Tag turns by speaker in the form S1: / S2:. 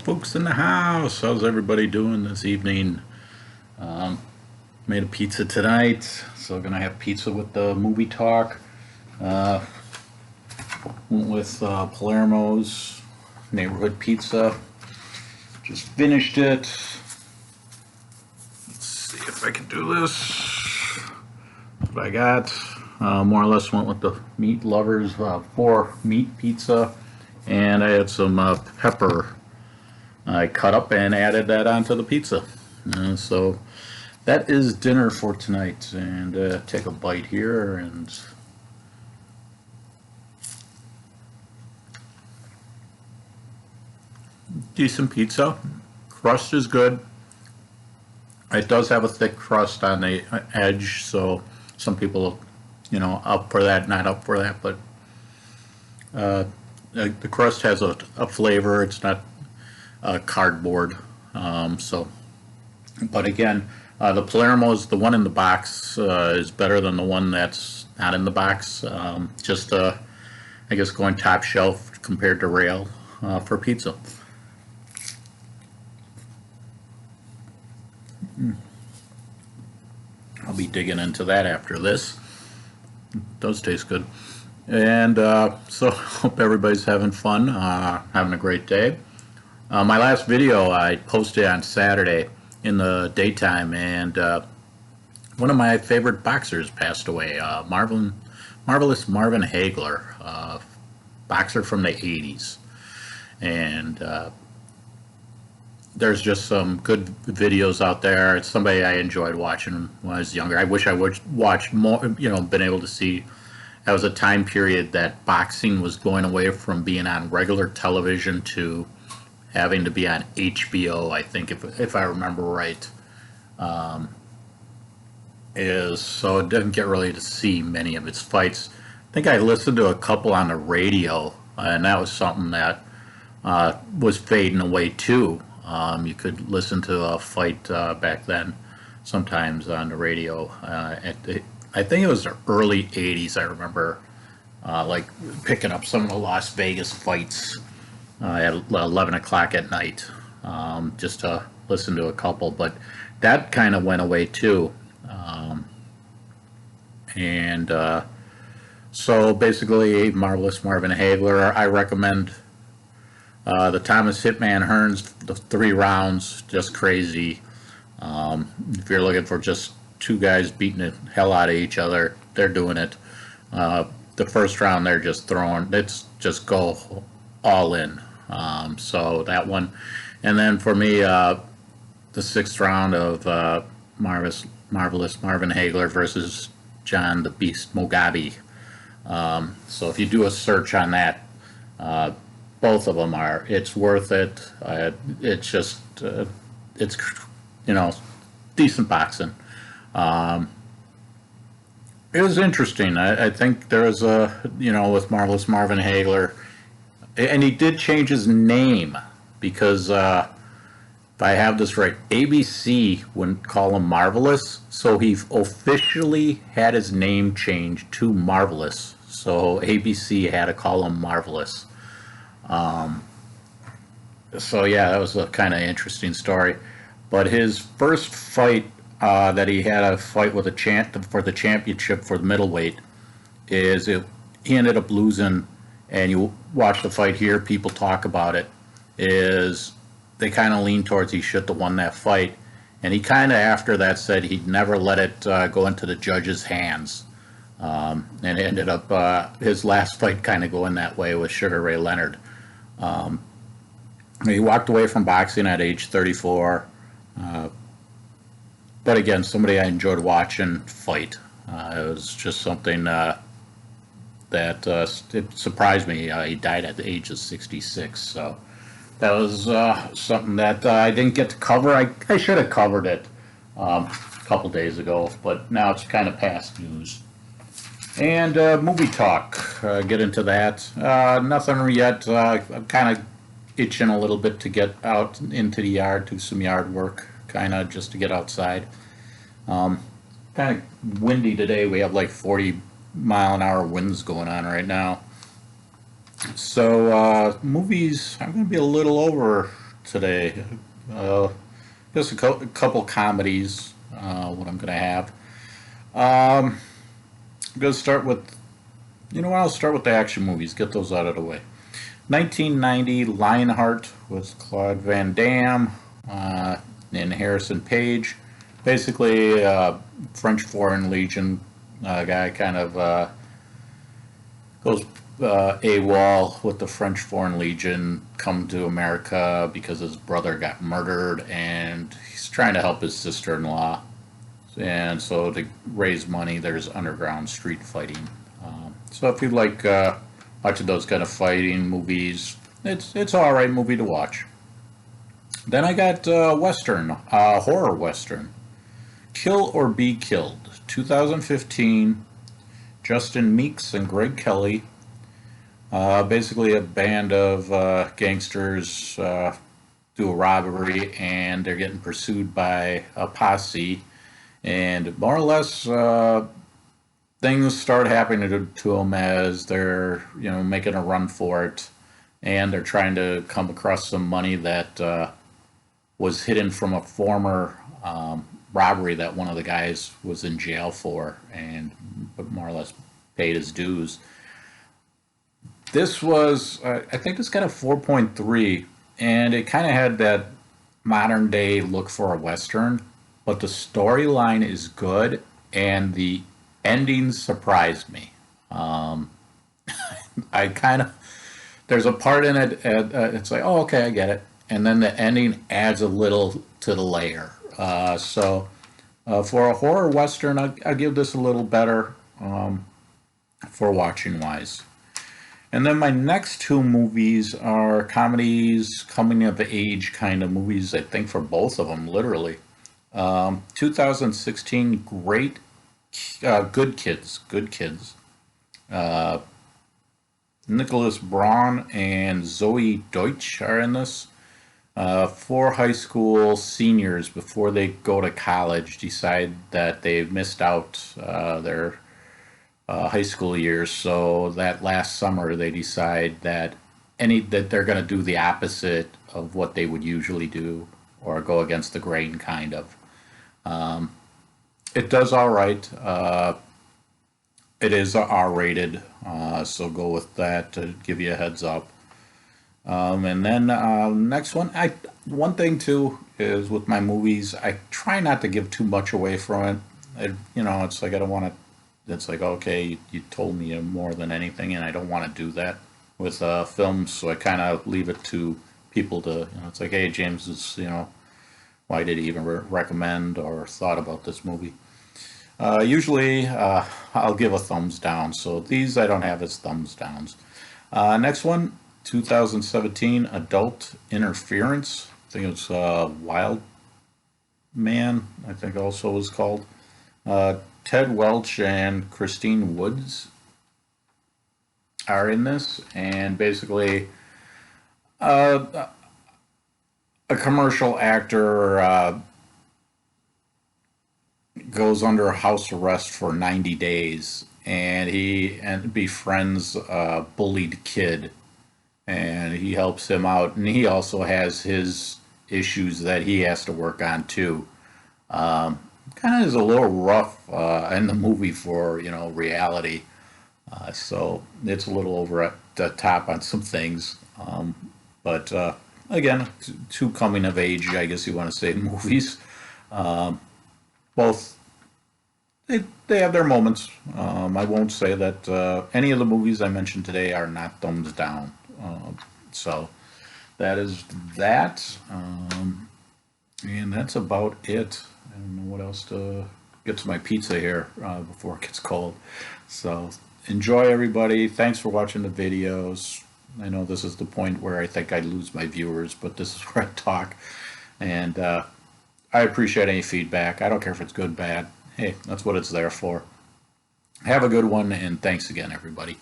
S1: Fuchs in the house. How's everybody doing this evening? Um, Made a pizza tonight, so gonna have pizza with the movie talk. Uh, Went with Palermo's neighborhood pizza. Just finished it. Let's see if I can do this. What I got. More or less went with the meat lovers 4 meat pizza, and I had some pepper I cut up and added that onto the pizza. So that is dinner for tonight. And take a bite here and decent pizza. Crust is good. It does have a thick crust on the edge, so some people, up for that, not up for that, but the crust has a flavor. It's not cardboard. But again, the Palermo's, the one in the box, is better than the one that's not in the box. Just, I guess, going top shelf compared to rail for pizza. I'll be digging into that after this. It does taste good. And so hope everybody's having fun, having a great day. My last video I posted on Saturday in the daytime, and one of my favorite boxers passed away. Marvelous Marvin Hagler, boxer from the 80s. And there's just some good videos out there. It's somebody I enjoyed watching when I was younger. I wish I would watch more, been able to see. That was a time period that boxing was going away from being on regular television to having to be on HBO, I think, if I remember right. So it didn't get really to see many of its fights. I think I listened to a couple on the radio, and that was something that was fading away too. You could listen to a fight back then sometimes on the radio. I think it was the early 80s. I remember like picking up some of the Las Vegas fights at 11 o'clock at night, just to listen to a couple. But that kind of went away too. And so basically, Marvelous Marvin Hagler, I recommend the Thomas Hitman Hearns, the 3 rounds, just crazy. If you're looking for just 2 guys beating the hell out of each other, they're doing it. The first round, they're just throwing, it's just go all in. So that one. And then for me, the 6th round of Marvelous Marvin Hagler versus John the Beast Mugabe. So if you do a search on that, both of them are. It's worth it. It's just, it's, decent boxing. It was interesting. I think there was with Marvelous Marvin Hagler, and he did change his name because, if I have this right, ABC wouldn't call him Marvelous, so he officially had his name changed to Marvelous. So ABC had to call him Marvelous. So yeah, that was a kind of interesting story. But his first fight that he had a fight with for the championship for the middleweight he ended up losing. And you watch the fight here, people talk about it, is they kind of lean towards he should have won that fight. And he kind of after that said he'd never let it go into the judge's hands. And it ended up his last fight kind of going that way with Sugar Ray Leonard. He walked away from boxing at age 34. But again, somebody I enjoyed watching fight. It was just something that it surprised me. He died at the age of 66. So that was something that I didn't get to cover. I should have covered it a couple days ago, but now it's kind of past news. And movie talk, get into that. Nothing yet. I'm kind of itching a little bit to get out into the yard, do some yard work, kind of just to get outside. Kind of windy today. We have like 40-mile-an-hour winds going on right now. So movies, I'm going to be a little over today. Just a couple comedies. What I'm going to have. I'm going to start with. You know what? I'll start with the action movies. Get those out of the way. 1990, Lionheart with Claude Van Damme and Harrison Page. Basically, French Foreign Legion guy kind of goes AWOL with the French Foreign Legion, come to America because his brother got murdered, and he's trying to help his sister-in-law. And so to raise money, there's underground street fighting. So if you like watching those kind of fighting movies, it's all right movie to watch. Then I got Western, horror Western, Kill or Be Killed, 2015. Justin Meeks and Greg Kelly. Basically, a band of gangsters do a robbery, and they're getting pursued by a posse, and more or less things start happening to them as they're making a run for it, and they're trying to come across some money that was hidden from a former robbery that one of the guys was in jail for, and more or less paid his dues. This was, I think it's got a 4.3, and it kind of had that modern day look for a Western, but the storyline is good, and the ending surprised me. I kind of, there's a part in it, it's like, oh, okay, I get it. And then the ending adds a little to the layer. So for a horror Western, I'll give this a little better for watching wise. And then my next two movies are comedies, coming of age kind of movies, I think, for both of them, literally. 2016, great, Good Kids. Nicholas Braun and Zoe Deutsch are in this. Four high school seniors, before they go to college, decide that they've missed out their high school years. So that last summer, they decide that they're going to do the opposite of what they would usually do, or go against the grain, kind of. It does all right. It is R-rated, so go with that to give you a heads up. And then next one, one thing too is with my movies, I try not to give too much away from it. It's like I don't want to. It's like, okay, you told me more than anything, and I don't want to do that with films. So I kind of leave it to people to. It's like, hey, James is, why did he even recommend or thought about this movie? Usually, I'll give a thumbs down. So these I don't have as thumbs downs. Next one. 2017 Adult Interference. I think it's Wild Man, I think also was called. Ted Welch and Christine Woods are in this, and basically a commercial actor goes under house arrest for 90 days, and he befriends a bullied kid, and he helps him out, and he also has his issues that he has to work on too. Kind of is a little rough in the movie for reality, so it's a little over at the top on some things. But again, two coming of age, I guess you want to say, movies. Both they have their moments. I won't say that any of the movies I mentioned today are not thumbs down. So that is that, and that's about it. I don't know what else to get to my pizza here before it gets cold. So enjoy, everybody. Thanks for watching the videos. I know this is the point where I think I lose my viewers, but this is where I talk, and I appreciate any feedback. I don't care if it's good, bad. Hey, that's what it's there for. Have a good one, and thanks again, everybody.